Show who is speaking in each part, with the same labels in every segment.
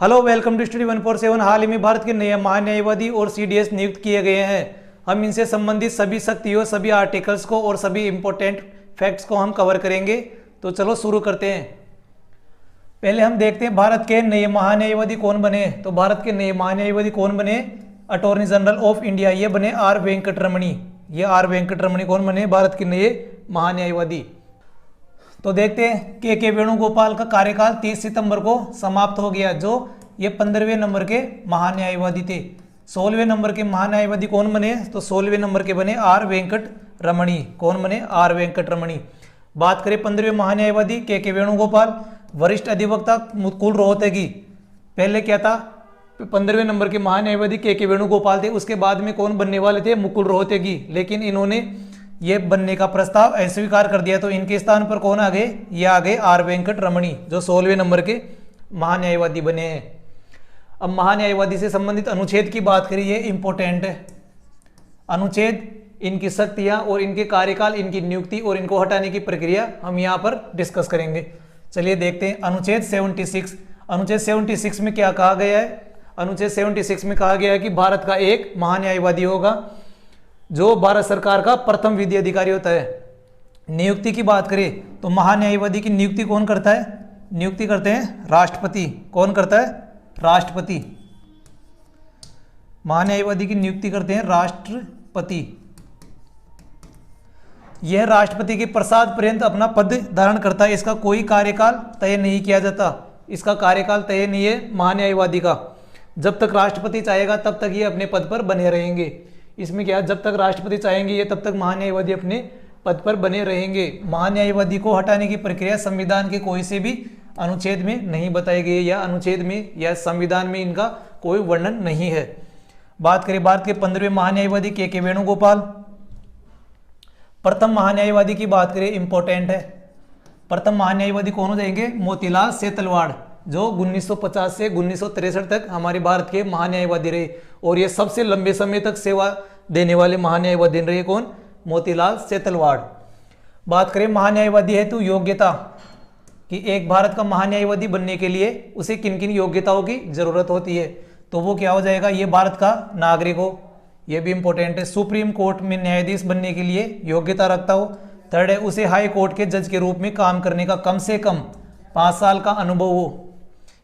Speaker 1: Hello, welcome to study 147। हाल ही में भारत के नए महान्यायवादी और सीडीएस नियुक्त किए गए हैं। हम इनसे संबंधित सभी शक्तियों, सभी आर्टिकल्स को और सभी इंपॉर्टेंट फैक्ट्स को हम कवर करेंगे। तो चलो शुरू करते हैं। पहले हम देखते हैं भारत के नए महान्यायवादी कौन बने। तो भारत के नए महान्यायवादी कौन बने? अटॉर्नी जनरल ऑफ इंडिया, ये बने आर वेंकटरमणी। ये आर वेंकटरमणी कौन बने? भारत के नए महान्यायवादी। तो देखते हैं के वेणुगोपाल का कार्यकाल 30 सितंबर को समाप्त हो गया, जो ये 15वें नंबर के महान्यायवादी थे। 16वें नंबर के महान्यायवादी कौन बने? तो 16वें नंबर के बने आर वेंकटरमणी। कौन बने? आर वेंकटरमणी। बात करें 15वें महान्यायवादी के वेणुगोपाल, वरिष्ठ अधिवक्ता मुकुल रोहतगी। पहले क्या था? 15वें नंबर के महान्यायवादी के वेणुगोपाल थे। उसके बाद में कौन बनने वाले थे? मुकुल रोहतगी। लेकिन इन्होंने ये बनने का प्रस्ताव अस्वीकार कर दिया, तो इनके स्थान पर कौन आ गए? ये आ गए आर वेंकटरमणी, जो 16वें नंबर के महान्यायवादी बने हैं। अब महान्यायवादी से संबंधित अनुच्छेद की बात करें, ये इंपॉर्टेंट है। अनुच्छेद, इनकी शक्तियां और इनके कार्यकाल, इनकी नियुक्ति और इनको हटाने की प्रक्रिया हम यहाँ पर डिस्कस करेंगे। चलिए देखते हैं अनुच्छेद 76। अनुच्छेद 76 में क्या कहा गया है? अनुच्छेद 76 में कहा गया है कि भारत का एक महान्यायवादी होगा, जो भारत सरकार का प्रथम विधि अधिकारी होता है। नियुक्ति की बात करें तो महान्यायवादी की नियुक्ति कौन करता है? नियुक्ति करते हैं राष्ट्रपति। कौन करता है? राष्ट्रपति। महान्यायवादी की नियुक्ति करते हैं राष्ट्रपति। यह राष्ट्रपति के प्रसाद पर्यंत अपना पद धारण करता है। इसका कोई कार्यकाल तय नहीं किया जाता। इसका कार्यकाल तय नहीं है महान्यायवादी का। जब तक राष्ट्रपति चाहेगा तब तक ये अपने पद पर बने रहेंगे। इसमें क्या, जब तक राष्ट्रपति चाहेंगे ये तब तक महान्यायवादी अपने पद पर बने रहेंगे। महान्यायवादी को हटाने की प्रक्रिया संविधान के कोई से भी अनुच्छेद में नहीं बताई गई, या अनुच्छेद में या संविधान में इनका कोई वर्णन नहीं है। बात करें भारत के 15वें महान्यायवादी के वेणुगोपाल। प्रथम महान्यायवादी की बात करें, इंपॉर्टेंट है। प्रथम महान्यायवादी कौन हो जाएंगे? मोतीलाल सेतलवाड़, जो 1950 से 1963 तक हमारे भारत के महान्यायवादी रहे, और ये सबसे लंबे समय तक सेवा देने वाले महान्यायवादी रहे। कौन? मोतीलाल सेतलवाड़। बात करें महान्यायवादी हेतु योग्यता, कि एक भारत का महान्यायवादी बनने के लिए उसे किन किन योग्यताओं की जरूरत होती है, तो वो क्या हो जाएगा? ये भारत का नागरिक हो, ये भी इंपॉर्टेंट है। सुप्रीम कोर्ट में न्यायाधीश बनने के लिए योग्यता रखता हो। थर्ड है, उसे हाई कोर्ट के जज के रूप में काम करने का कम से कम 5 साल का अनुभव हो,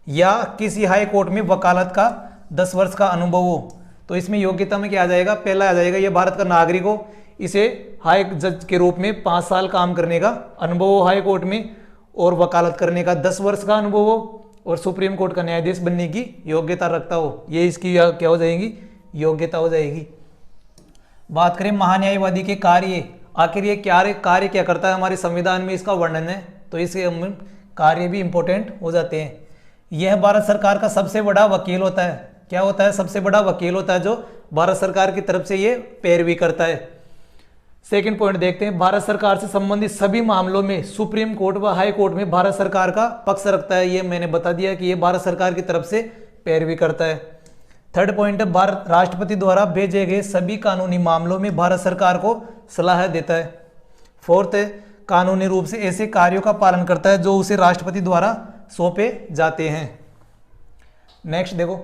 Speaker 1: या किसी हाई कोर्ट में वकालत का 10 वर्ष का अनुभव हो। तो इसमें योग्यता में क्या आ जाएगा? पहला आ जाएगा ये भारत का नागरिक हो, इसे हाई जज के रूप में 5 साल काम करने का अनुभव हो हाई कोर्ट में, और वकालत करने का 10 वर्ष का अनुभव हो, और सुप्रीम कोर्ट का न्यायाधीश बनने की योग्यता रखता हो। ये इसकी क्या हो जाएगी? योग्यता हो जाएगी। बात करें महान्यायवादी के कार्य, आखिर ये कार्य क्या करता है? हमारे संविधान में इसका वर्णन है, तो इसके कार्य भी इंपॉर्टेंट हो जाते हैं। यह भारत सरकार का सबसे बड़ा वकील होता है। क्या होता है? सबसे बड़ा वकील होता है, जो भारत सरकार की तरफ से ये पैरवी करता है। सेकंड पॉइंट देखते हैं, भारत सरकार से संबंधित सभी मामलों में सुप्रीम कोर्ट व हाई कोर्ट में भारत सरकार का पक्ष रखता है। ये मैंने बता दिया कि ये भारत सरकार की तरफ से पैरवी करता है। थर्ड पॉइंट है, भारत राष्ट्रपति द्वारा भेजे गए सभी कानूनी मामलों में भारत सरकार को सलाह देता है। फोर्थ है, कानूनी रूप से ऐसे कार्यों का पालन करता है जो उसे राष्ट्रपति द्वारा सौंपे जाते हैं। नेक्स्ट देखो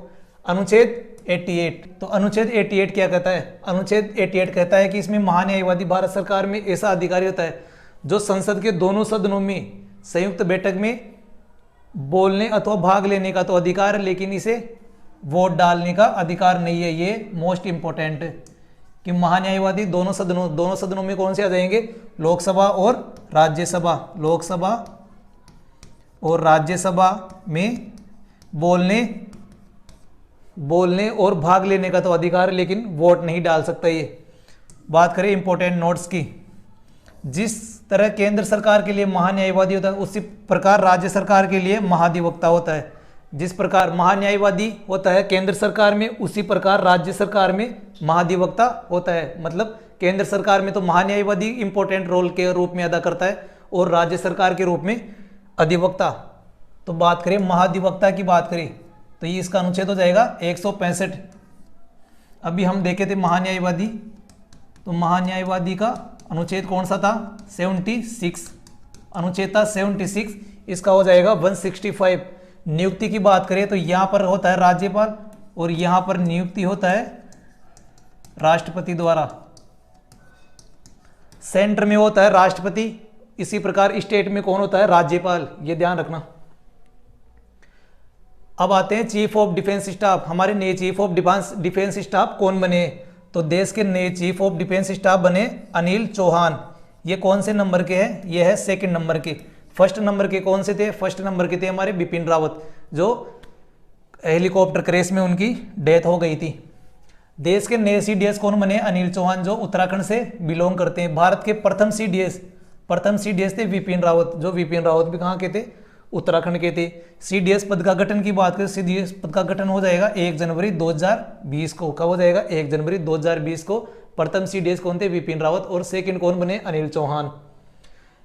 Speaker 1: अनुच्छेद 88। तो अनुच्छेद 88 क्या कहता है? अनुच्छेद 88 कहता है कि इसमें महान्यायवादी भारत सरकार में ऐसा अधिकारी होता है जो संसद के दोनों सदनों में संयुक्त बैठक में बोलने अथवा भाग लेने का तो अधिकार है, लेकिन इसे वोट डालने का अधिकार नहीं है। ये मोस्ट इंपॉर्टेंट है कि महान्यायवादी दोनों सदनों में कौन से आ जाएंगे? लोकसभा और राज्यसभा। लोकसभा और राज्यसभा में बोलने और भाग लेने का तो अधिकार है, लेकिन वोट नहीं डाल सकता ये। बात करें इंपॉर्टेंट नोट्स की, जिस तरह केंद्र सरकार के लिए महान्यायवादी होता है, उसी प्रकार राज्य सरकार के लिए महाधिवक्ता होता है। जिस प्रकार महान्यायवादी होता है केंद्र सरकार में, उसी प्रकार राज्य सरकार में महाधिवक्ता होता है। मतलब केंद्र सरकार में तो महान्यायवादी इंपॉर्टेंट रोल के रूप में अदा करता है, और राज्य सरकार के रूप में अधिवक्ता। तो बात करें महाधिवक्ता की, बात करें तो ये इसका अनुच्छेद हो जाएगा 165। अभी हम देखे थे महान्यायवादी, तो महान्यायवादी का अनुच्छेद कौन सा था? 76। अनुच्छेद था 76, इसका हो जाएगा 165। नियुक्ति की बात करें तो यहाँ पर होता है राज्यपाल और यहाँ पर नियुक्ति होता है राष्ट्रपति द्वारा। सेंटर में होता है राष्ट्रपति, इसी प्रकार स्टेट में कौन होता है? राज्यपाल, ये ध्यान रखना। अब आते हैं चीफ ऑफ डिफेंस स्टाफ। हमारे नए चीफ ऑफ डिफेंस स्टाफ कौन बने? तो देश के नए चीफ ऑफ डिफेंस स्टाफ बने अनिल चौहान। ये कौन से नंबर के हैं? ये है सेकंड नंबर के। फर्स्ट नंबर के कौन से थे? फर्स्ट नंबर के थे हमारे बिपिन रावत, जो हेलीकॉप्टर क्रैश में उनकी डेथ हो गई थी। देश के नए सीडीएस कौन बने? अनिल चौहान, जो उत्तराखंड से बिलोंग करते हैं। भारत के प्रथम सीडीएस थे विपिन रावत, जो विपिन रावत भी कहाँ के थे? उत्तराखंड के थे। सीडीएस पद का गठन की बात करें, सीडीएस पद का गठन हो जाएगा 1 जनवरी 2020 को। कब हो जाएगा? 1 जनवरी 2020 को। प्रथम सीडीएस कौन थे? विपिन रावत। और सेकंड कौन बने? अनिल चौहान।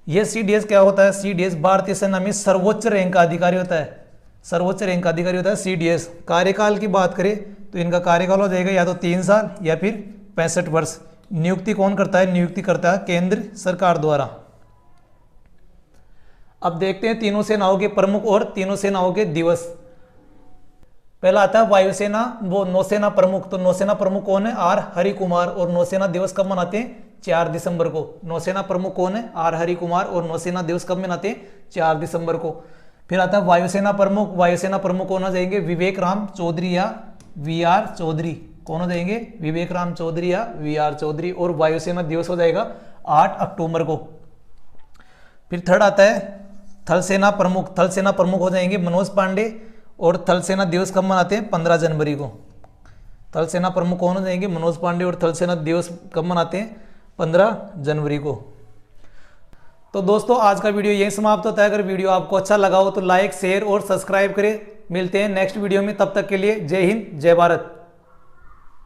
Speaker 1: यह सीडीएस क्या होता है? सीडीएस भारतीय सेना में सर्वोच्च रैंक का अधिकारी होता है। सर्वोच्च रैंक का अधिकारी होता है सीडीएस। कार्यकाल की बात करें तो इनका कार्यकाल हो जाएगा या तो 3 साल या फिर 65 वर्ष। नियुक्ति कौन करता है? नियुक्ति करता है केंद्र सरकार द्वारा। अब देखते हैं तीनों सेनाओं के प्रमुख और तीनों सेनाओं के दिवस। पहला आता है वायुसेना, वो नौसेना प्रमुख। तो नौसेना प्रमुख कौन है? आर हरि कुमार। और नौसेना दिवस कब मनाते हैं? 4 दिसंबर को। नौसेना प्रमुख कौन है? आर हरि कुमार। और नौसेना दिवस कब मनाते हैं? 4 दिसंबर को। फिर आता है वायुसेना प्रमुख। वायुसेना प्रमुख कौन हो जाएंगे? विवेक राम चौधरी या वी.आर. चौधरी। कौन हो जाएंगे? विवेक राम चौधरी या वी.आर. चौधरी। और वायुसेना दिवस हो जाएगा 8 अक्टूबर को। फिर थर्ड आता है थल सेना प्रमुख। थल सेना प्रमुख हो जाएंगे मनोज पांडे। और थल सेना दिवस कब मनाते हैं? 15 जनवरी को। थल सेना प्रमुख कौन हो जाएंगे? मनोज पांडे। और थल सेना दिवस कब मनाते हैं? 15 जनवरी को। तो दोस्तों आज का वीडियो यही समाप्त होता है। अगर वीडियो आपको अच्छा लगा हो तो लाइक, शेयर और सब्सक्राइब करें। मिलते हैं नेक्स्ट वीडियो में, तब तक के लिए जय हिंद, जय भारत।